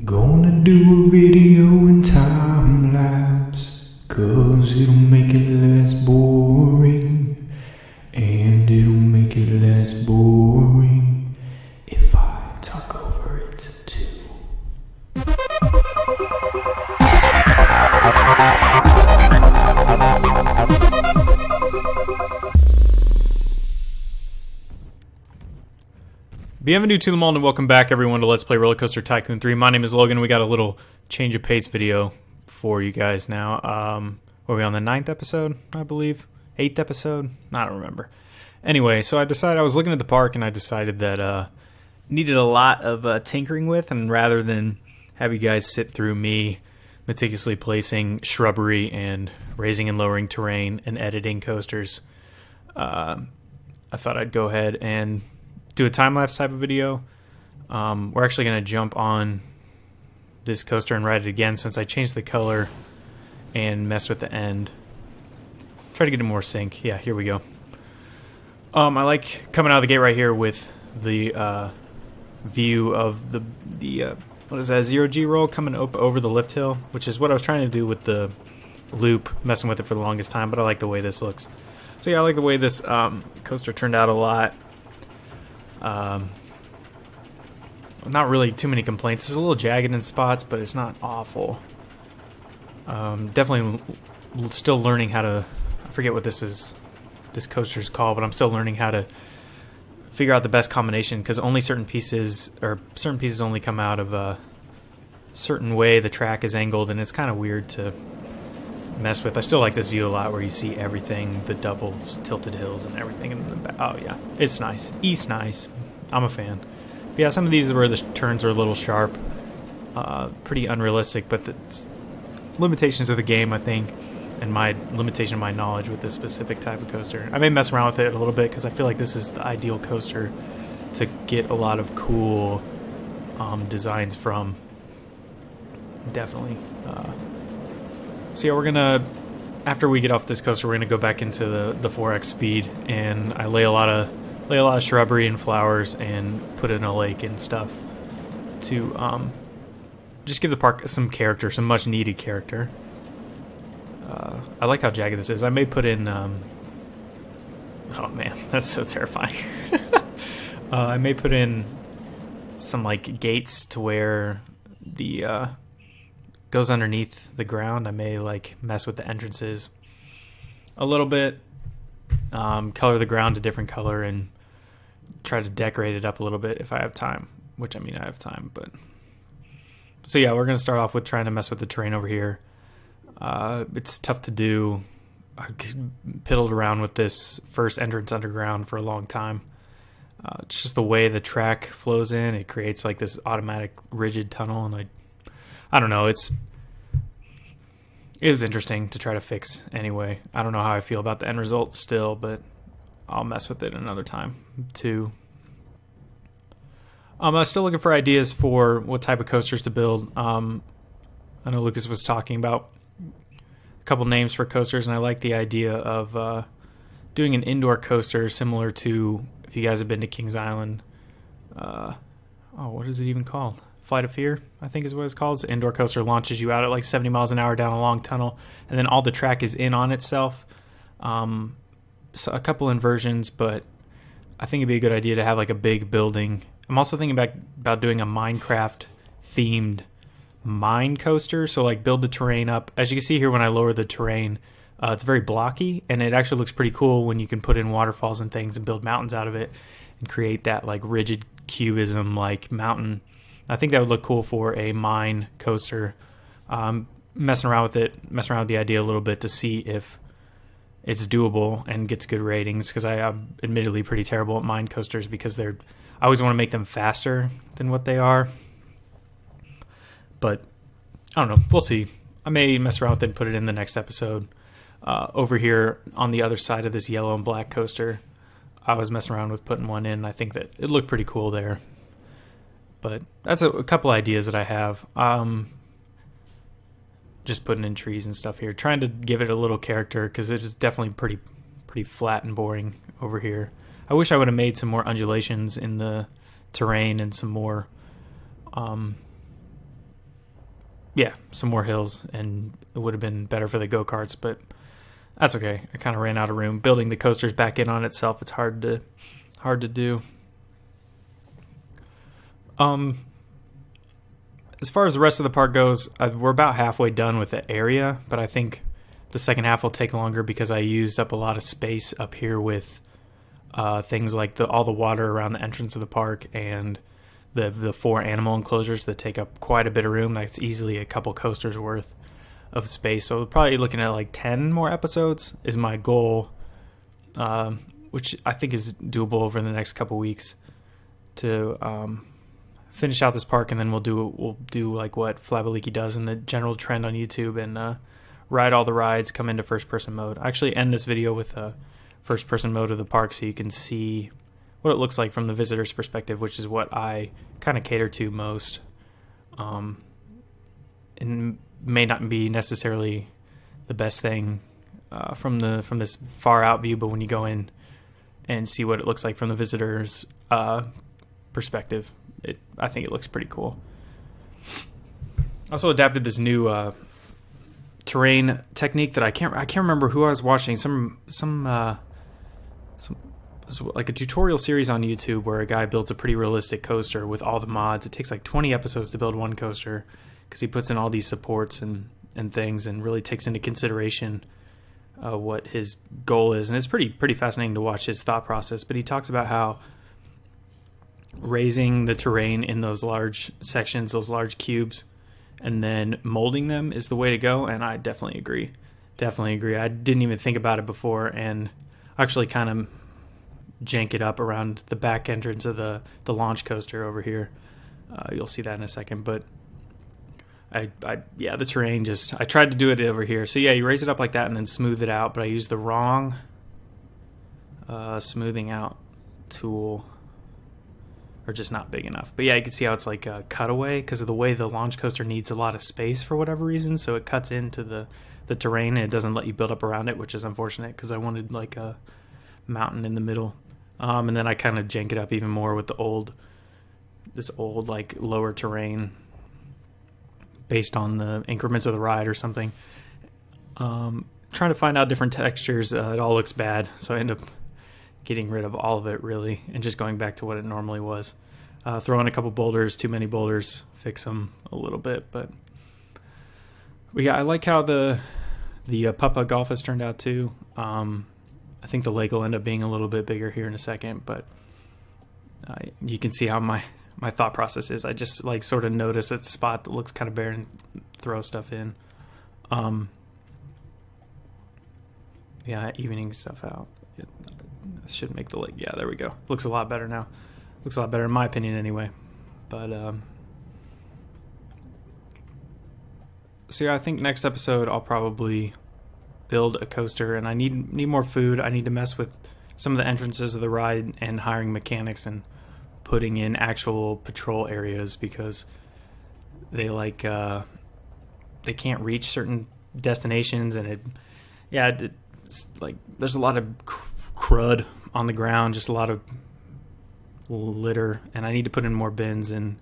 Gonna do a video in time lapse, 'cause it'll make it less boring. And it'll make it less boring if I talk over it too. Bienvenue to the monde and welcome back everyone to Let's Play Roller Coaster Tycoon 3. My name is Logan. We got a little change of pace video for you guys now. Are we on the 9th episode, I believe? 8th episode? I don't remember. Anyway, so I was looking at the park and I decided that needed a lot of tinkering with, and rather than have you guys sit through me meticulously placing shrubbery and raising and lowering terrain and editing coasters, I thought I'd go ahead and do a time-lapse type of video. We're actually going to jump on this coaster and ride it again since I changed the color and messed with the end. Try to get it more sync. Yeah, here we go. I like coming out of the gate right here with the view of the what is that, 0G roll coming up over the lift hill, which is what I was trying to do with the loop, messing with it for the longest time, but I like the way this looks. So yeah, I like the way this coaster turned out a lot. Not really too many complaints. It's a little jagged in spots, but it's not awful. Definitely still learning how to, I forget what this coaster's called, but I'm still learning how to figure out the best combination, because only certain pieces only come out of a certain way the track is angled, and it's kind of weird to mess with. I still like this view a lot where you see everything, the double tilted hills and everything in the back. Oh yeah, it's nice. East nice. I'm a fan. But yeah, some of these where the turns are a little sharp, pretty unrealistic, but the limitations of the game, I think, and my limitation of my knowledge with this specific type of coaster. I may mess around with it a little bit because I feel like this is the ideal coaster to get a lot of cool designs from. Definitely. So yeah, we're gonna, after we get off this coaster, we're gonna go back into the 4x speed, and I lay a lot of shrubbery and flowers and put in a lake and stuff to just give the park some character, some much needed character. I like how jagged this is. I may put in oh man, that's so terrifying. I may put in some like gates to where the goes underneath the ground. I may like mess with the entrances a little bit, color the ground a different color, and try to decorate it up a little bit if I have time, which I mean I have time. But so yeah, we're gonna start off with trying to mess with the terrain over here. It's tough to do. I piddled around with this first entrance underground for a long time. It's just the way the track flows in, it creates like this automatic rigid tunnel, and I don't know, it was interesting to try to fix anyway. I don't know how I feel about the end result still, but I'll mess with it another time too. I was still looking for ideas for what type of coasters to build. I know Lucas was talking about a couple names for coasters, and I like the idea of doing an indoor coaster similar to, if you guys have been to Kings Island, what is it even called? Flight of Fear, I think is what it's called. It's an indoor coaster, launches you out at like 70 miles an hour down a long tunnel, and then all the track is in on itself. So a couple inversions, but I think it'd be a good idea to have like a big building. I'm also thinking about doing a Minecraft themed mine coaster. So like build the terrain up. As you can see here, when I lower the terrain, it's very blocky, and it actually looks pretty cool when you can put in waterfalls and things and build mountains out of it and create that like rigid cubism like mountain. I think that would look cool for a mine coaster. Messing around with the idea a little bit to see if it's doable and gets good ratings, because I'm admittedly pretty terrible at mine coasters because I always want to make them faster than what they are. But I don't know. We'll see. I may mess around with it and put it in the next episode. Over here on the other side of this yellow and black coaster, I was messing around with putting one in. I think that it looked pretty cool there. But that's a couple ideas that I have. Just putting in trees and stuff here, trying to give it a little character, because it is definitely pretty flat and boring over here. I wish I would have made some more undulations in the terrain and some more yeah, some more hills, and it would have been better for the go-karts, but that's okay. I kind of ran out of room. Building the coasters back in on itself, it's hard to do. As far as the rest of the park goes, we're about halfway done with the area, but I think the second half will take longer because I used up a lot of space up here with things like all the water around the entrance of the park and the 4 animal enclosures that take up quite a bit of room. That's easily a couple coasters worth of space. So probably looking at like 10 more episodes is my goal, which I think is doable over the next couple weeks to finish out this park, and then we'll do like what Flabaliki does in the general trend on YouTube and ride all the rides, come into first person mode. I actually end this video with a first person mode of the park so you can see what it looks like from the visitor's perspective, which is what I kind of cater to most. And may not be necessarily the best thing from this far out view, but when you go in and see what it looks like from the visitor's perspective, I think it looks pretty cool. Also adapted this new terrain technique that I can't remember who I was watching. Some like a tutorial series on YouTube where a guy builds a pretty realistic coaster with all the mods. It takes like 20 episodes to build one coaster because he puts in all these supports and things and really takes into consideration what his goal is. And it's pretty fascinating to watch his thought process. But he talks about how raising the terrain in those large sections, those large cubes, and then molding them is the way to go. And I definitely agree. I didn't even think about it before, and actually kind of jank it up around the back entrance of the launch coaster over here. You'll see that in a second, but the terrain I tried to do it over here. So yeah, you raise it up like that and then smooth it out, but I used the wrong smoothing out tool, or just not big enough. But yeah, you can see how it's like a cutaway because of the way the launch coaster needs a lot of space for whatever reason. So it cuts into the terrain and it doesn't let you build up around it, which is unfortunate because I wanted like a mountain in the middle. And then I kind of jank it up even more with this old like lower terrain based on the increments of the ride or something. Trying to find out different textures. It all looks bad, so I end up getting rid of all of it really and just going back to what it normally was. Throw in a couple boulders, too many boulders, fix them a little bit. But yeah, I like how the Papa Golf has turned out too. I think the lake will end up being a little bit bigger here in a second, but you can see how my thought process is. I just like sort of notice a spot that looks kind of bare and throw stuff in. Evening stuff out. It should make the lake. Yeah, there we go. Looks a lot better now. Looks a lot better in my opinion anyway. But so yeah, I think next episode I'll probably build a coaster, and I need more food. I need to mess with some of the entrances of the ride and hiring mechanics and putting in actual patrol areas because they they can't reach certain destinations, and it's like there's a lot of crud on the ground, just a lot of litter, and I need to put in more bins and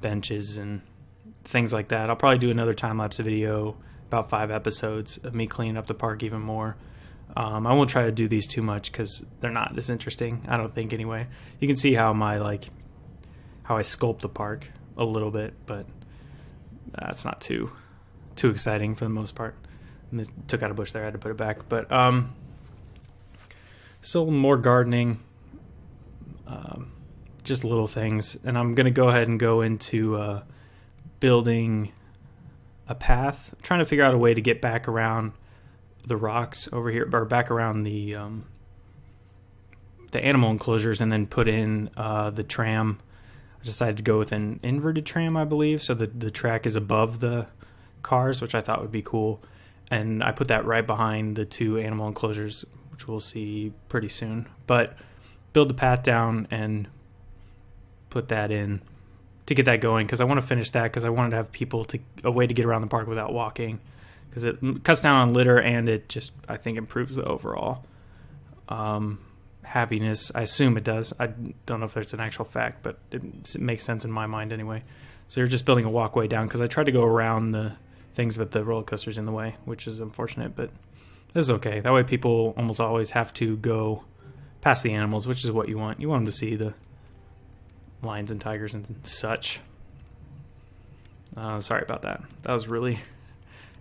benches and things like that. I'll probably do another time-lapse video, about 5 episodes of me cleaning up the park even more. I won't try to do these too much because they're not as interesting, I don't think anyway. You can see how how I sculpt the park a little bit, but that's not too exciting for the most part. And took out a bush there, I had to put it back. But still more gardening, just little things. And I'm going to go ahead and go into building a path. I'm trying to figure out a way to get back around the rocks over here, or back around the animal enclosures, and then put in the tram. I decided to go with an inverted tram, I believe, so the track is above the cars, which I thought would be cool. And I put that right behind the 2 animal enclosures, which we'll see pretty soon. But build the path down and put that in to get that going, because I want to finish that because I wanted to have a way to get around the park without walking, because it cuts down on litter and it just, I think, improves the overall happiness. I assume it does. I don't know if there's an actual fact, but it makes sense in my mind anyway. So you're just building a walkway down, because I tried to go around the things, but the roller coaster's in the way, which is unfortunate, but this is okay. That way people almost always have to go past the animals, which is what you want. You want them to see the lions and tigers and such. Sorry about that. That was really,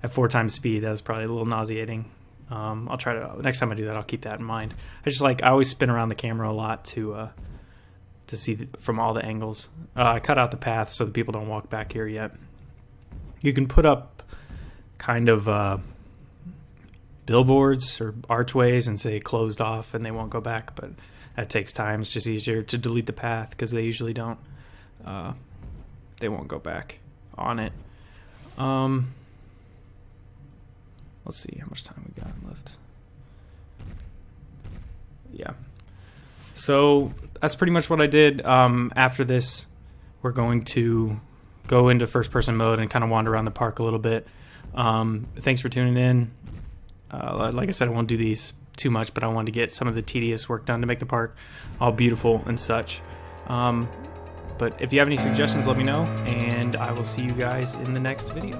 at 4 times speed, that was probably a little nauseating. I'll try to, next time I do that, I'll keep that in mind. I always spin around the camera a lot to see from all the angles. I cut out the path so that people don't walk back here yet. You can put up kind of billboards or archways and say closed off and they won't go back, but that takes time. It's just easier to delete the path because they usually don't. They won't go back on it. Let's see how much time we got left. Yeah. So that's pretty much what I did. After this, we're going to go into first-person mode and kind of wander around the park a little bit. Thanks for tuning in. Like I said, I won't do these too much, but I wanted to get some of the tedious work done to make the park all beautiful and such. But if you have any suggestions, let me know, and I will see you guys in the next video.